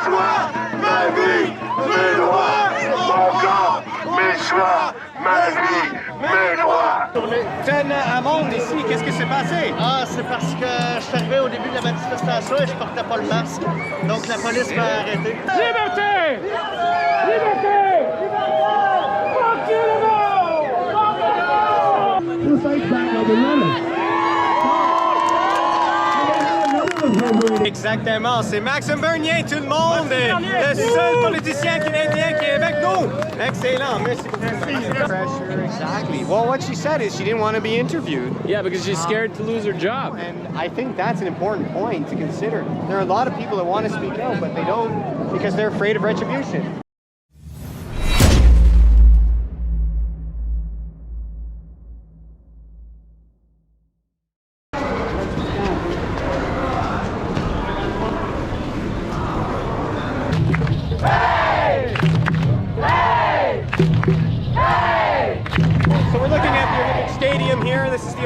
choix, ma vie, mes lois, mon corps, mes choix, ma vie, mes lois. T'as un monde ici, qu'est-ce qui s'est passé? Ah, c'est parce que je suis arrivé au début de la manifestation et je portais pas le masque. Donc la police m'a arrêté. Liberté! Liberté! Exactement, c'est Maxime Bernier, tout le monde, le seul politicien canadien qui est avec nous. Excellent, merci beaucoup. Pressure, exactly. Well, what she said is she didn't want to be interviewed. Yeah, because she's scared to lose her job. And I think that's an important point to consider. There are a lot of people that want to speak out, but they don't because they're afraid of retribution.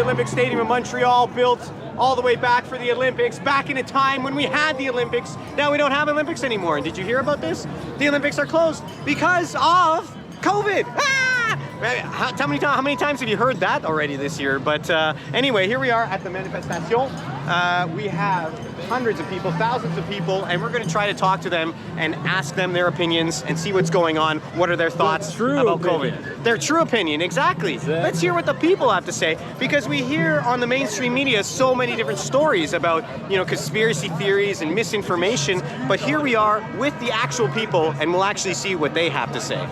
Olympic Stadium in Montreal, built all the way back for the Olympics, back in a time when we had the Olympics. Now we don't have Olympics anymore. And did you hear about this? The Olympics are closed because of COVID. Ah! How many times have you heard that already this year? But anyway, here we are at the manifestation. We have hundreds of people, thousands of people, and we're going to try to talk to them and ask them their opinions and see what's going on. What are their thoughts about COVID? Their true opinion, exactly. Let's hear what the people have to say, because we hear on the mainstream media so many different stories about, you know, conspiracy theories and misinformation. But here we are with the actual people, and we'll actually see what they have to say.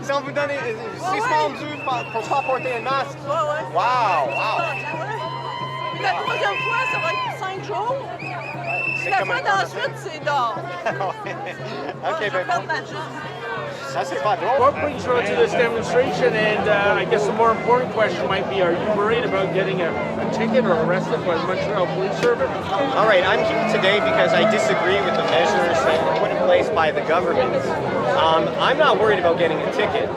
Si on vous donne suspendu pour pas porter un masque. Ouais. Wow. La troisième fois, ça va être 5 jours. La fois d'ensuite, c'est dehors. OK, ben ça c'est pas drôle. What brings you to this demonstration? And I guess the more important question might be, are you worried about getting a ticket or arrested by the Montreal Police Service? All right, I'm here today because I disagree with the measures that were put in place by the government. I'm not worried about getting a ticket.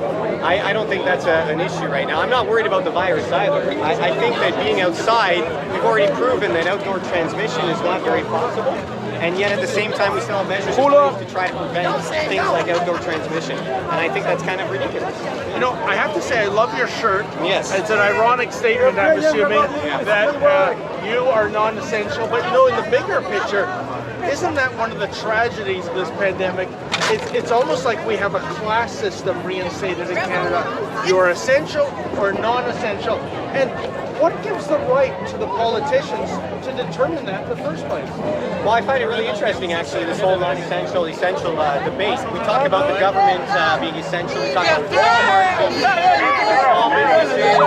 I don't think that's an issue right now. I'm not worried about the virus either. I think that being outside, we've already proven that outdoor transmission is not very possible. And yet at the same time, we still have measures in place to try to prevent things like outdoor transmission. And I think that's kind of ridiculous. You know, I have to say, I love your shirt. Yes. It's an ironic statement, I'm assuming, that you are non-essential. But you know, in the bigger picture, isn't that one of the tragedies of this pandemic? It's almost like we have a class system reinstated in Canada. You're essential or non-essential. And what gives the right to the politicians to determine that in the first place? Well, I find it really interesting, actually, this whole non-essential, essential debate. We talk about the government being essential. We talk about small businesses.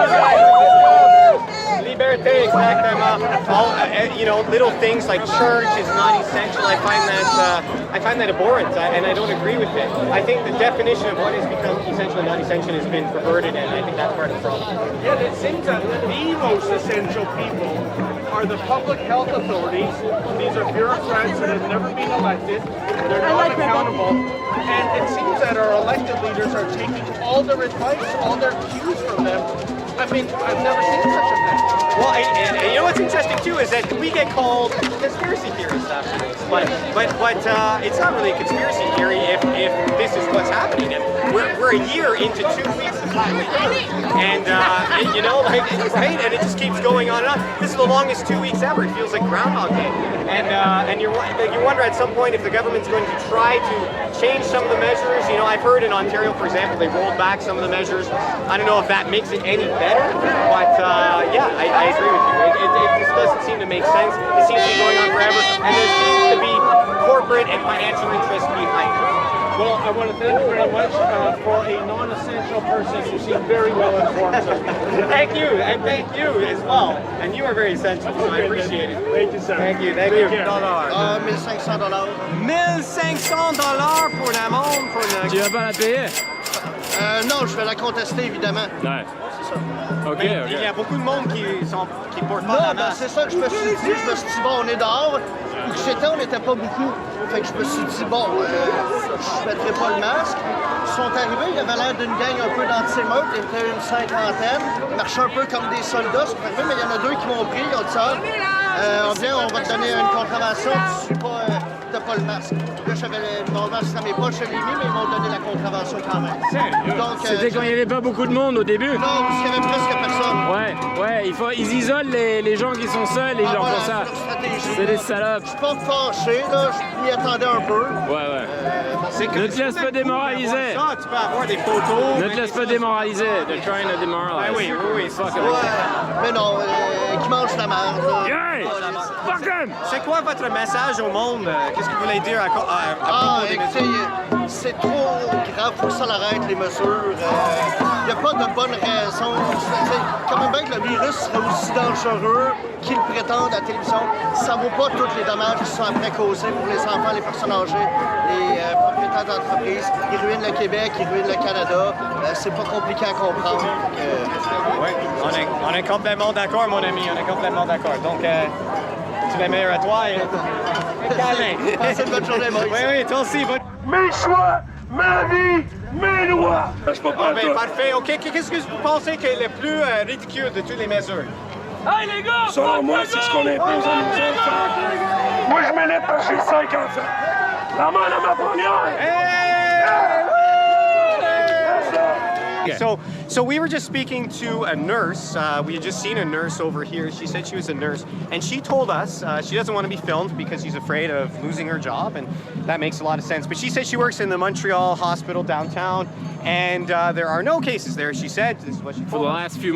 Liberté, exactement. All, you know, little things like church is non-essential. I find that abhorrent, and I don't agree with it. I think the definition of what has become essential and non-essential has been perverted, and I think that's part of the problem. Yeah, it seems that the most essential people are the public health authorities. These are bureaucrats that have never been elected. They're not accountable. And it seems that our elected leaders are taking all their advice, all their cues from them. I mean, I've never seen such a thing. Well, and you know what's interesting too is that we get called conspiracy theorists after this, but it's not really a conspiracy theory if this is what's happening. And we're a year into 2 weeks of and you know, like, right, and it just keeps going on and on. This is the longest 2 weeks ever. It feels like Groundhog Day, and you wonder at some point if the government's going to try to change some of the measures. You know, I've heard in Ontario, for example, they rolled back some of the measures. I don't know if that makes it any better, but yeah, I agree with you. It just doesn't seem to make sense. It seems to be going on forever, and there seems to be corporate and financial interests behind it. Well, I want to thank you very much for a non-essential person. You seem very well informed. So. Thank you, and thank you as well. And you are very essential, so I appreciate it. Thank you, sir. Thank you. $1,500. $1,500 pour l'amende pour une... Tu vas pas la payer? Non, je vais la contester, évidemment. Ouais. C'est ça. OK. Il y a beaucoup de monde qui portent pas Non, la ben masque. c'est ça que je me suis dit. Je me suis dit, bon, on est dehors. Où que j'étais, on n'était pas beaucoup. Fait que je me suis dit, bon, je mettrai pas le masque. sont arrivés, il avait l'air d'une gang un peu d'anti-émeute, il était une cinquantaine, ils marchaient un peu comme des soldats, c'est arrivé, mais il y en a deux qui m'ont pris, ils ont dit ça. On vient, on va te donner une contravention, t'as pas le masque. Là, j'avais mon masque dans mes poches, je l'ai mis, mais ils m'ont donné la contravention quand même. C'était quand il n'y avait pas beaucoup de monde au début? Non, parce qu'il y avait presque personne. Ouais, ils isolent les gens qui sont seuls et ils leur font ça. C'est des salopes. Je suis pas fâché, là, je m'y attendais un peu. Ouais. Ne te laisse pas démoraliser. Ça, tu peux avoir des photos. Ne te laisse pas démoraliser. They're trying to demoralize. Oui. Fuck 'em. Mais non, qui mange la merde, là. Yeah! Fuck 'em! C'est quoi votre message au monde? Qu'est-ce que vous voulez dire à propos des écoutez, mesures? c'est trop grave, faut que ça l'arrête, les mesures. Il n'y a pas de bonne raison. Quand même bien que le virus serait aussi dangereux qu'ils le prétendent à la télévision, ça ne vaut pas tous les dommages qui sont après causés pour les enfants, les personnes âgées, les propriétaires d'entreprises. Ils ruinent le Québec, ils ruinent le Canada. C'est pas compliqué à comprendre. Oui, on est complètement d'accord, mon ami, on est complètement d'accord. Donc, tu les meilleurs à toi et câlin. Passez une bonne journée, Moïse. Oui, toi aussi. Mes choix, ma vie, mes lois. Je peux pas Parfait. OK, qu'est-ce que vous pensez qui est le plus ridicule de toutes les mesures? Hey les gars! Selon moi, c'est ce qu'on impose à nos enfants. Moi, je m'élève parce que j'ai 5 enfants. La main à ma première. So we were just speaking to a nurse. We had just seen a nurse over here. She said she was a nurse, and she told us she doesn't want to be filmed because she's afraid of losing her job, and that makes a lot of sense. But she said she works in the Montreal hospital downtown, and there are no cases there. She said this is what she told For the us. last few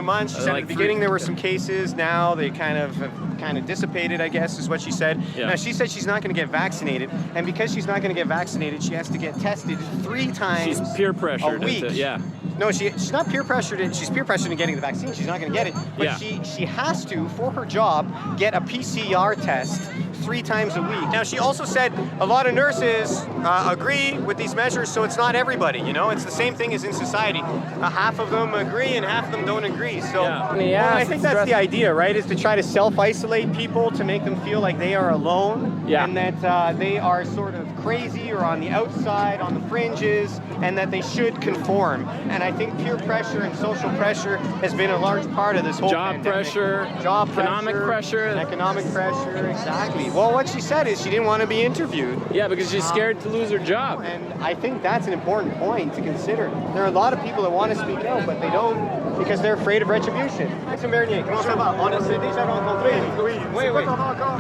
months, She said at the beginning there were some cases. Now they kind of dissipated, I guess, is what she said. Yeah. Now she said she's not going to get vaccinated, and because she's not going to get vaccinated, she has to get tested 3 times. She's peer pressured. A week. Yeah. No, she's not peer pressured. She's peer pressured in getting the vaccine. She's not going to get it, but she has to, for her job, get a PCR test 3 times a week. Now, she also said a lot of nurses agree with these measures, so it's not everybody. You know, it's the same thing as in society. Half of them agree and half of them don't agree. So, I think that's the idea, right? Is to try to self-isolate people to make them feel like they are alone and that they are sort of crazy or on the outside, on the fringes, and that they should conform. And I think peer pressure and social pressure has been a large part of this whole Job pressure, economic pressure. Economic pressure, exactly. Well, what she said is she didn't want to be interviewed. Yeah, because she's scared to lose her job. And I think that's an important point to consider. There are a lot of people that want to speak out, but they don't because they're afraid of retribution. Maxime Bernier, comment ça va? On s'est déjà rencontrés. Oui.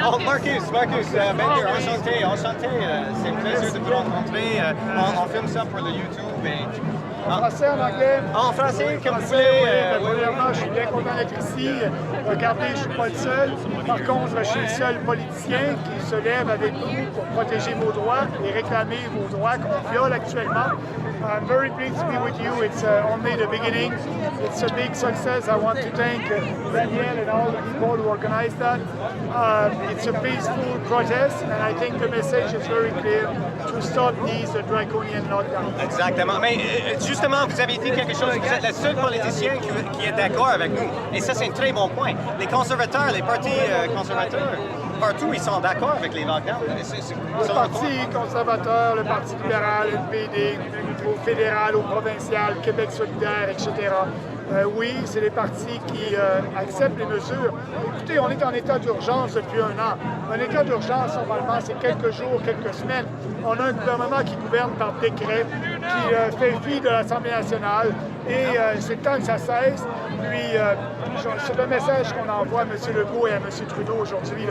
Oh, Marcus Bernier, enchanté. C'est un plaisir de te rencontrer. On filme ça pour le YouTube. En français, en anglais? En français, comme vous voulez. Premièrement, je suis bien content d'être ici. Regardez, je ne suis pas le seul. Par contre, je suis le seul politicien qui se lève avec vous pour protéger vos droits et réclamer vos droits qu'on viole actuellement. I'm very pleased to be with you. It's only the beginning. It's a big success. I want to thank Daniel and all the people who organized that. It's a peaceful protest, and I think the message is very clear to stop these draconian lockdowns. Exactement. Mais justement, vous avez dit quelque chose. Vous êtes le seul politicien qui est d'accord avec nous. Et ça, c'est un très bon point. Les conservateurs, les partis conservateurs, partout, ils sont d'accord avec les lockdowns. Le Parti conservateur, le Parti libéral, le PD, au fédéral, au provincial, Québec solidaire, etc. Oui, c'est les partis qui acceptent les mesures. Écoutez, on est en état d'urgence depuis 1 an. Un état d'urgence, normalement, c'est quelques jours, quelques semaines. On a un gouvernement qui gouverne par décret, qui fait fi de l'Assemblée nationale, et c'est le temps que ça cesse. Puis, c'est le message qu'on envoie à M. Legault et à M. Trudeau aujourd'hui.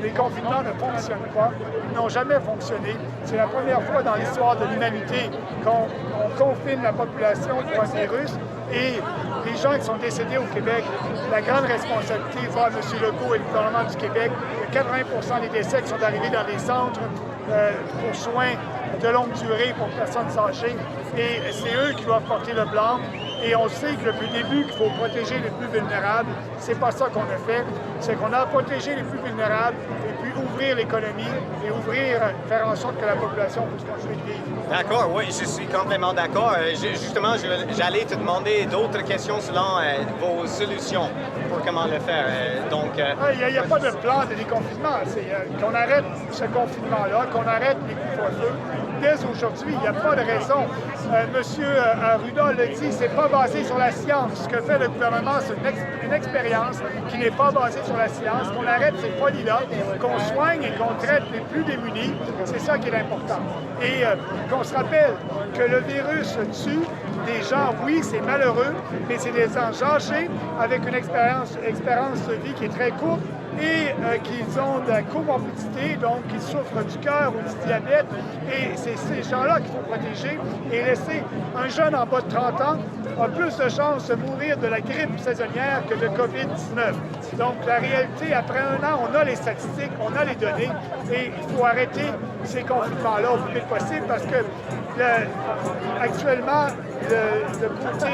Les confinements ne fonctionnent pas, ils n'ont jamais fonctionné. C'est la première fois dans l'histoire de l'humanité qu'on confine la population pour un virus. Et les gens qui sont décédés au Québec, la grande responsabilité va à M. Legault et le gouvernement du Québec. 80% des décès qui sont arrivés dans les centres pour soins de longue durée pour personnes âgées. Et c'est eux qui doivent porter le blanc. Et on sait que depuis le début qu'il faut protéger les plus vulnérables. C'est pas ça qu'on a fait. C'est qu'on a protégé les plus vulnérables. Et puis ouvrir l'économie et faire en sorte que la population puisse continuer de vivre. D'accord, oui, je suis complètement d'accord. Justement, j'allais te demander d'autres questions selon vos solutions pour comment le faire. Il n'y a pas de plan de déconfinement. C'est qu'on arrête ce confinement-là, qu'on arrête les couvre-feux. Dès aujourd'hui, il n'y a pas de raison. Monsieur Arruda le dit, c'est pas basé sur la science. Ce que fait le gouvernement, c'est une expérience qui n'est pas basée sur la science, qu'on arrête ces folies-là, qu'on soigne et qu'on traite les plus démunis. C'est ça qui est important. Et qu'on se rappelle que le virus tue des gens, oui, c'est malheureux, mais c'est des gens âgés avec une espérance de vie qui est très courte et qui ont de la comorbidité, donc qui souffrent du cœur ou du diabète. Et c'est ces gens-là qu'il faut protéger et laisser un jeune en bas de 30 ans a plus de chances de mourir de la grippe saisonnière que de COVID-19. Donc, la réalité, après un an, on a les statistiques, on a les données et il faut arrêter ces confinements-là au plus vite possible parce que actuellement, le côté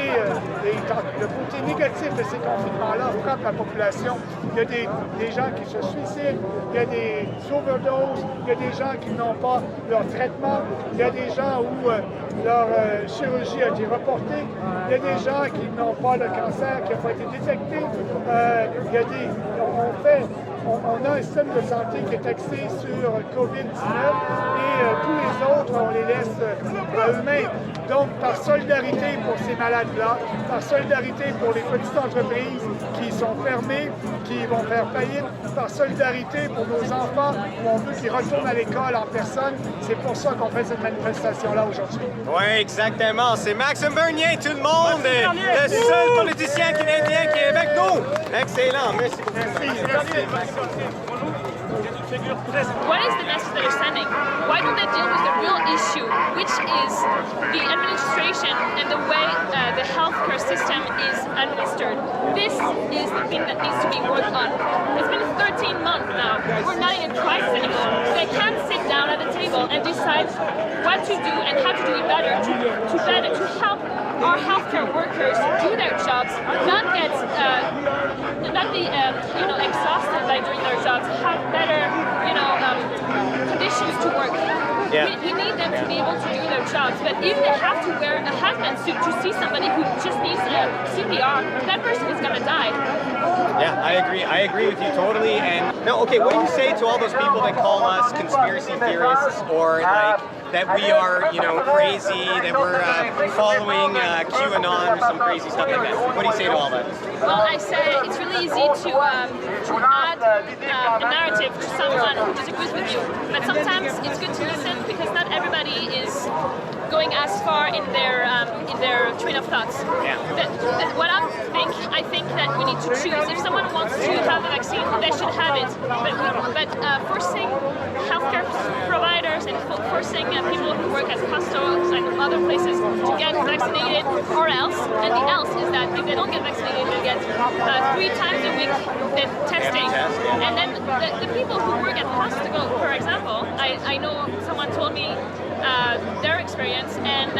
négatif de ces confinements-là frappe la population. Il y a des gens qui se suicident, il y a des overdoses, il y a des gens qui n'ont pas leur traitement, il y a des gens où leur chirurgie a été reportée, il y a des gens qui n'ont pas le cancer qui n'a pas été détecté, on a un système de santé qui est axé sur COVID-19 et tous les autres, on les laisse à eux-mêmes. Donc, par solidarité pour ces malades-là, par solidarité pour les petites entreprises qui sont fermées, qui vont faire faillite, par solidarité pour nos enfants, où on veut qu'ils retournent à l'école en personne, c'est pour ça qu'on fait cette manifestation-là aujourd'hui. Oui, exactement. C'est Maxime Bernier, tout le monde, le seul politicien canadien qui est avec nous. Excellent, merci beaucoup. What is the message that you're sending? Why don't they deal with the real issue, which is the administration and the way the healthcare system is administered? This is the thing that needs to be worked on. It's been 13 months now. We're not in a crisis anymore. They can't sit down at the table and decide what to do and how to do it better to help our healthcare workers do their jobs, not get exhausted by doing their jobs, have better conditions to work. Yeah. We need them to be able to do their jobs, but if they have to wear a hazmat suit to see somebody who just needs CPR, that person is going to die. Yeah, I agree with you totally. And no, okay, what do you say to all those people that call us conspiracy theorists or like that we are, crazy, that we're following QAnon or some crazy stuff like that? What do you say to all that? Well, I say it's really easy to add a narrative to someone who disagrees with you, but sometimes it's good to listen because not everybody is going as far in their train of thoughts. Yeah. I think that we need to choose. If someone wants to have the vaccine, they should have it. But forcing healthcare providers and forcing people who work at hospitals and other places to get vaccinated, or else, and the else is that if they don't get vaccinated, they get 3 times a week testing. And then the people who work at hospitals, for example, I know someone told me their experience, and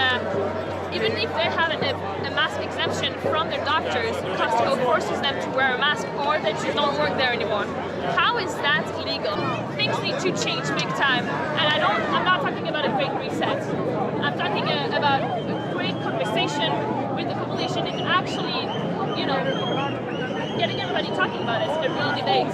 even if they have a mask exemption from their doctors, Costco forces them to wear a mask or they just don't work there anymore. How is that legal? Things need to change big time. And I'm not talking about a great reset. I'm talking about a great conversation with the population and actually, getting everybody talking about it. It's a real debate,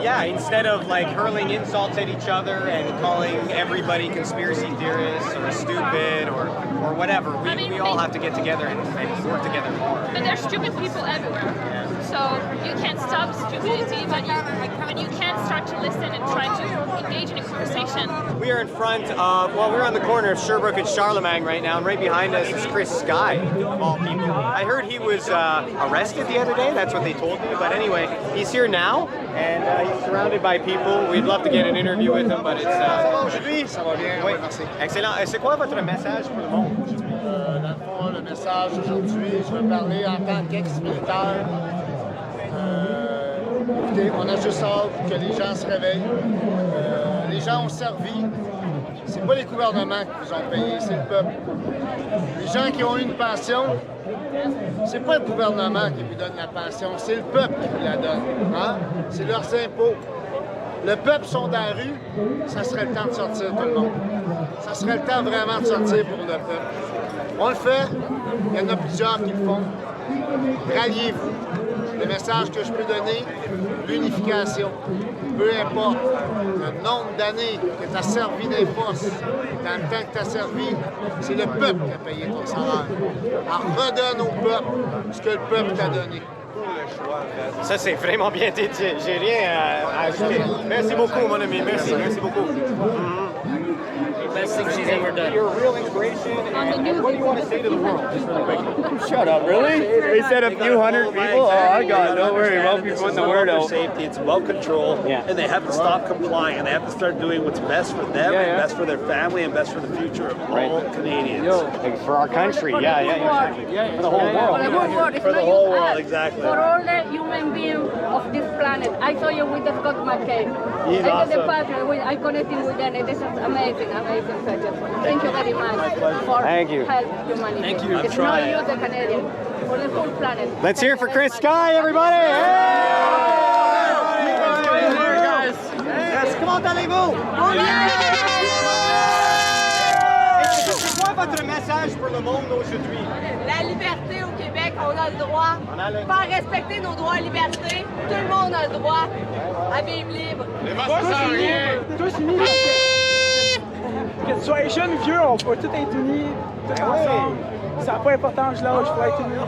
Yeah, instead of like hurling insults at each other and calling everybody conspiracy theorists or stupid or whatever, we all have to get together and work together more. But there's stupid people everywhere. Yeah. So you can't stop stupidity, but you can start to listen and try to engage in a conversation. We are in front of, we're on the corner of Sherbrooke and Charlemagne right now, and right behind us is Chris Sky, of all people. I heard he was arrested the other day, that's what they told me, but anyway, he's here now, and he's surrounded by people. We'd love to get an interview with him, but it's... Ça va aujourd'hui? Ça va bien, oui, merci. Excellent. C'est quoi votre message pour le monde aujourd'hui? Dans le fond, le message aujourd'hui, je veux parler en tant qu'ex-militaire. Écoutez, on a juste hâte que les gens se réveillent. Les gens ont servi. C'est pas les gouvernements qui vous ont payé, c'est le peuple. Les gens qui ont eu une pension, c'est pas le gouvernement qui vous donne la pension, c'est le peuple qui vous la donne. Hein? C'est leurs impôts. le peuple sont dans la rue, ça serait le temps de sortir tout le monde. Ça serait le temps vraiment de sortir pour le peuple. On le fait, il y en a plusieurs qui le font. Ralliez-vous. Le message que je peux donner, l'unification. Peu importe le nombre d'années que tu as servi des postes, dans le temps que tu as servi, c'est le peuple qui a payé ton salaire. Alors redonne au peuple ce que le peuple t'a donné. Ça, c'est vraiment bien dit. J'ai rien à ajouter. Merci beaucoup, mon ami. Merci beaucoup. Best thing she's ever done. You're a real inspiration. And what do you want to say to the world? Just really quick. Shut up, really? They said a few hundred people? Oh, I got it. Don't worry about people putting the word out. Safety, it's about control, and they have to stop complying, and they have to start doing what's best for them, and best for their family, and best for the future of all Canadians. Like for our country, for the whole world. For the whole world. For the whole world, exactly. For all the human beings of this planet. I saw you with the Scott McCain. He's awesome. The partner, I connected with them. This is amazing project. Thank you very much for help humanity. Thank you. It's not you, the Canadian, for the whole planet. Let's hear it for Chris Sky, everybody! Yes, comment allez-vous? C'est quoi votre message pour le monde aujourd'hui? La liberté au Québec, on a le droit. Faire respecter nos droits et libertés, tout le monde a le droit à vivre libre. Tous unis. Que tu sois jeune ou vieux, on peut tous être unis, tous ensemble. Ça n'a pas d'importance l'âge, il faut être unis.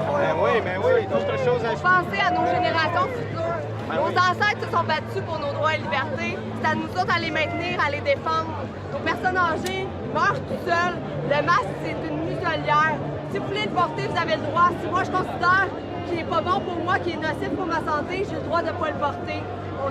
Oui, d'autres choses à ajouter. Penser à nos générations futures. Nos ancêtres se sont battus pour nos droits et libertés. C'est à nous autres à les maintenir, à les défendre. Nos personnes âgées meurent tout seules. Le masque, c'est une muselière. Si vous voulez le porter, vous avez le droit. Si moi, je considère qu'il n'est pas bon pour moi, qu'il est nocif pour ma santé, j'ai le droit de ne pas le porter. On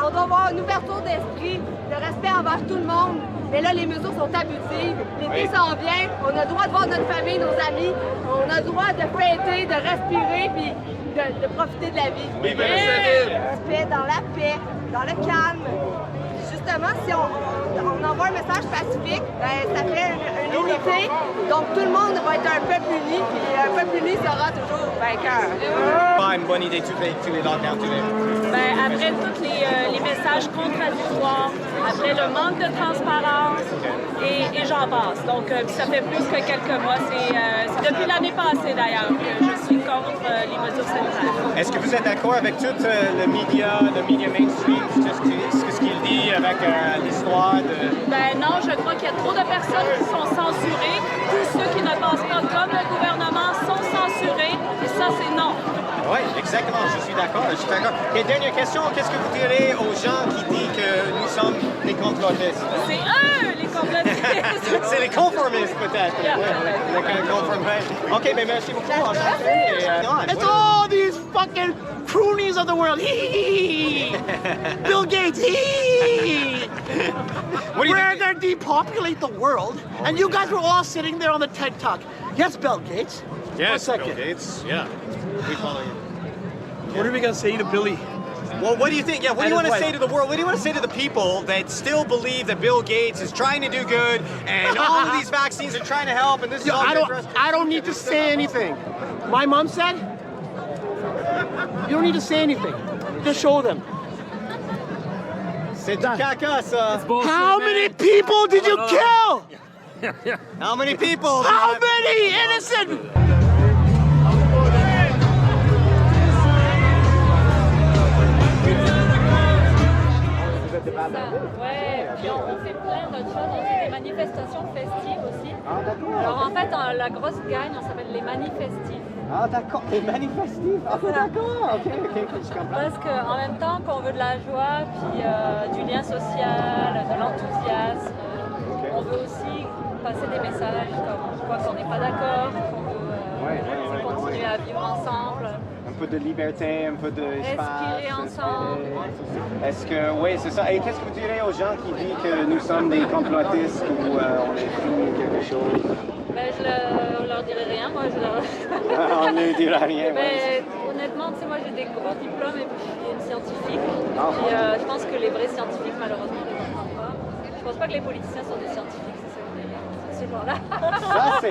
doit avoir une ouverture d'esprit, de respect envers tout le monde. Mais là, les mesures sont abusives. L'été s'en vient. On a le droit de voir notre famille, nos amis. On a le droit de fêter, de respirer, puis de profiter de la vie. Respect, dans la paix, dans le calme. Justement, si on envoie un message pacifique, ben, ça fait une unité. Donc, tout le monde va être un peuple uni, puis un peuple uni sera toujours vainqueur. Pas une bonne idée, tous les lockdowns, Ben, après tous les messages contradictoires, après le manque de transparence, et j'en passe. Donc, ça fait plus que quelques mois. C'est depuis l'année passée, d'ailleurs, que je suis contre les mesures sanitaires. Est-ce que vous êtes d'accord avec tout le média mainstream, ce qu'il dit avec l'histoire de... Ben non, je crois qu'il y a trop de personnes qui sont censurées. Tous ceux qui ne pensent pas comme le gouvernement sont censurés. Et ça, c'est non. Oui, exactement, je suis d'accord. Et dernière question, qu'est-ce que vous direz aux gens qui disent que nous sommes les complotistes? C'est eux, les complotistes! C'est les conformistes, peut-être. Yeah. Les conformistes. OK, mais merci beaucoup. It's all these fucking croonies of the world. Bill Gates. Where they're depopulate the world, and you guys were all sitting there on the TED Talk. Yes, Bill Gates. Yes, Bill Gates. Yeah. We follow you. What are we going to say to Billy? Well, what do you think? Yeah, what do you want to say to the world? What do you want to say to the people that still believe that Bill Gates is trying to do good and all of these vaccines are trying to help and this is all good for us? I don't need to say anything. My mom said, you don't need to say anything. Just show them. C'est du caca, ça. How many people did you kill? How many people? How many innocent? Ouais, puis on fait plein d'autres choses, on fait des manifestations festives aussi. Alors en fait, la grosse gagne, on s'appelle les manifestifs. Ah d'accord, les manifestifs. Ah d'accord, ok, je comprends. Parce qu'en même temps qu'on veut de la joie, puis du lien social, de l'enthousiasme, on veut aussi passer des messages comme quoi qu'on n'est pas d'accord, qu'on veut continuer à vivre ensemble. Un peu de liberté, un peu d'espace. Respirer ensemble. Est-ce que, oui, c'est ça. Et qu'est-ce que vous direz aux gens qui disent que nous sommes des complotistes ou on est fini quelque chose? Ben, je leur dirai rien, moi je leur... On ne dira rien. Mais honnêtement, tu sais, moi j'ai des gros diplômes et puis je suis une scientifique. Puis je pense que les vrais scientifiques, malheureusement, ne les entendent pas. Je pense pas que les politiciens sont des scientifiques, c'est ces gens-là. Ça, c'est...